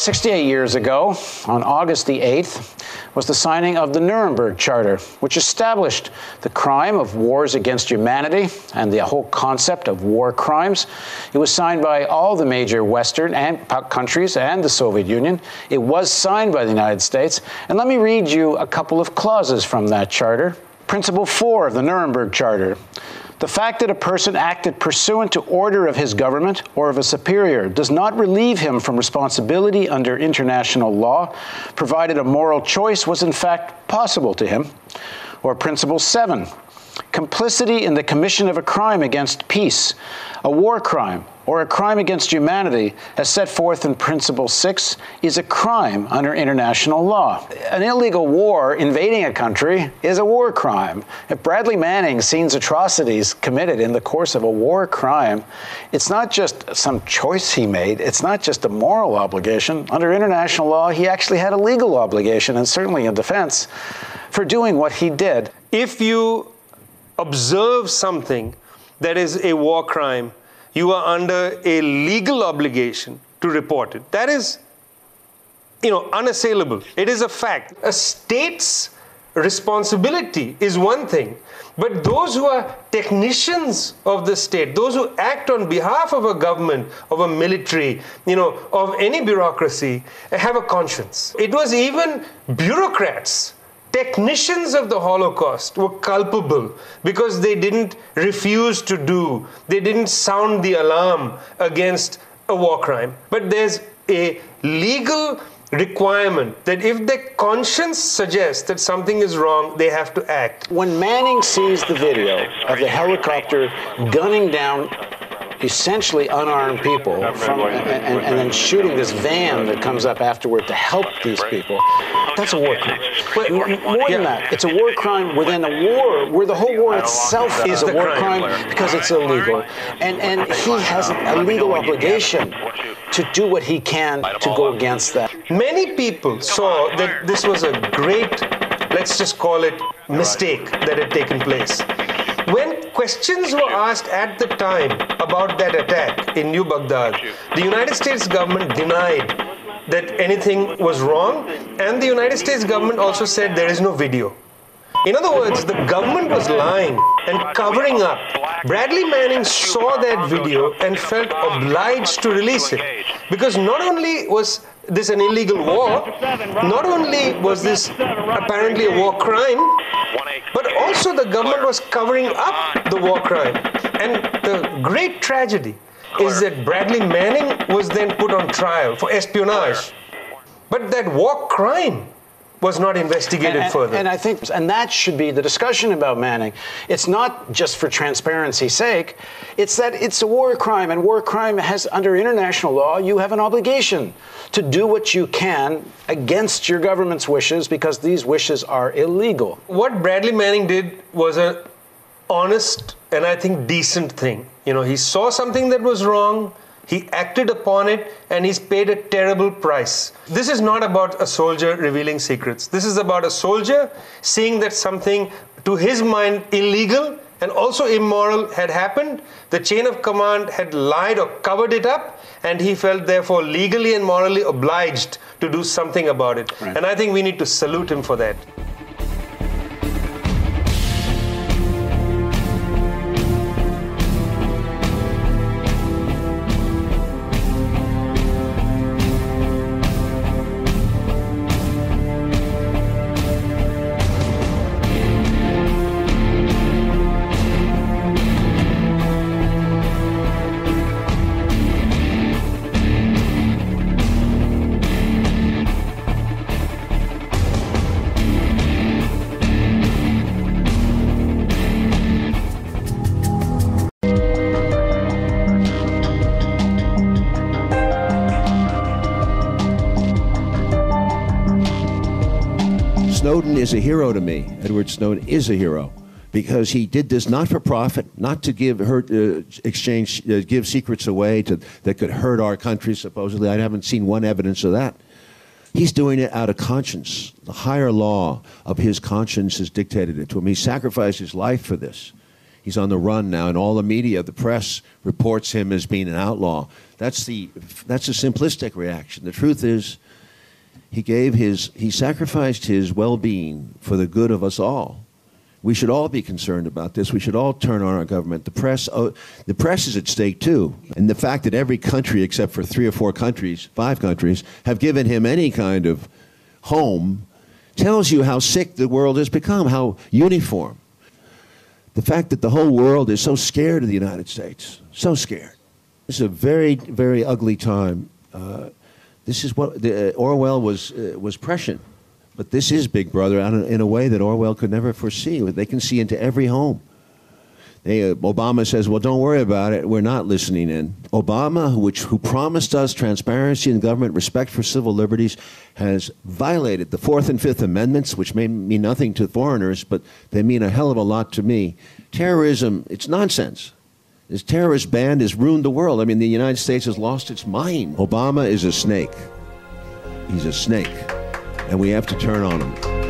68 years ago, on August the 8th, was the signing of the Nuremberg Charter, which established the crime of wars against humanity and the whole concept of war crimes. It was signed by all the major Western countries and the Soviet Union. It was signed by the United States. And let me read you a couple of clauses from that charter. Principle 4 of the Nuremberg Charter. The fact that a person acted pursuant to order of his government or of a superior does not relieve him from responsibility under international law, provided a moral choice was in fact possible to him. Or Principle 7, complicity in the commission of a crime against peace, a war crime, or a crime against humanity, as set forth in Principle 6, is a crime under international law. An illegal war invading a country is a war crime. If Bradley Manning sees atrocities committed in the course of a war crime, it's not just some choice he made, it's not just a moral obligation. Under international law, he actually had a legal obligation, and certainly in defense, for doing what he did. If you observe something that is a war crime, you are under a legal obligation to report it. That is, unassailable. It is a fact. A state's responsibility is one thing, but those who are technicians of the state, those who act on behalf of a government, of a military, of any bureaucracy, have a conscience. It was even bureaucrats. Technicians of the Holocaust were culpable because they didn't refuse to do, they didn't sound the alarm against a war crime. But there's a legal requirement that if their conscience suggests that something is wrong, they have to act. When Manning sees the video of the helicopter gunning down essentially unarmed people and then shooting this van that comes up afterward to help these people, that's a war crime. But more than that, it's a war crime within a war where the whole war itself is a war crime because it's illegal. And he has a legal obligation to do what he can to go against that. Many people saw that this was a great, let's just call it, mistake that had taken place. When questions were asked at the time about that attack in New Baghdad, the United States government denied that anything was wrong, and the United States government also said there is no video. In other words, the government was lying and covering up. Bradley Manning saw that video and felt obliged to release it, because not only was this an illegal war, not only was this apparently a war crime, but also the government was covering up the war crime. And the great tragedy is that Bradley Manning was then put on trial for espionage. But that war crime was not investigated further. And I think, and that should be the discussion about Manning. It's not just for transparency's sake. It's that it's a war crime, and war crime has, under international law, you have an obligation to do what you can against your government's wishes because these wishes are illegal. What Bradley Manning did was an honest and I think decent thing. He saw something that was wrong, he acted upon it, and he's paid a terrible price. This is not about a soldier revealing secrets. This is about a soldier seeing that something, to his mind, illegal and also immoral had happened. The chain of command had lied or covered it up, and he felt therefore legally and morally obliged to do something about it. Right. And I think we need to salute him for that. Snowden is a hero to me. Edward Snowden is a hero because he did this not for profit, not to give give secrets away that could hurt our country, supposedly. I haven't seen one evidence of that. He's doing it out of conscience. The higher law of his conscience has dictated it to him. He sacrificed his life for this. He's on the run now, and all the media, the press, reports him as being an outlaw. That's a simplistic reaction. The truth is, he sacrificed his well-being for the good of us all. We should all be concerned about this. We should all turn on our government. The press is at stake too. And the fact that every country except for 3 or 4 countries, 5 countries, have given him any kind of home tells you how sick the world has become, how uniform. The fact that the whole world is so scared of the United States, so scared. This is a very, very ugly time. This is what Orwell was prescient. But this is Big Brother in a way that Orwell could never foresee. They can see into every home. Obama says, well, don't worry about it. We're not listening in. Obama, who promised us transparency in government, respect for civil liberties, has violated the 4th and 5th Amendments, which may mean nothing to foreigners, but they mean a hell of a lot to me. Terrorism, it's nonsense. This terrorist band has ruined the world. I mean, the United States has lost its mind. Obama is a snake. He's a snake. And we have to turn on him.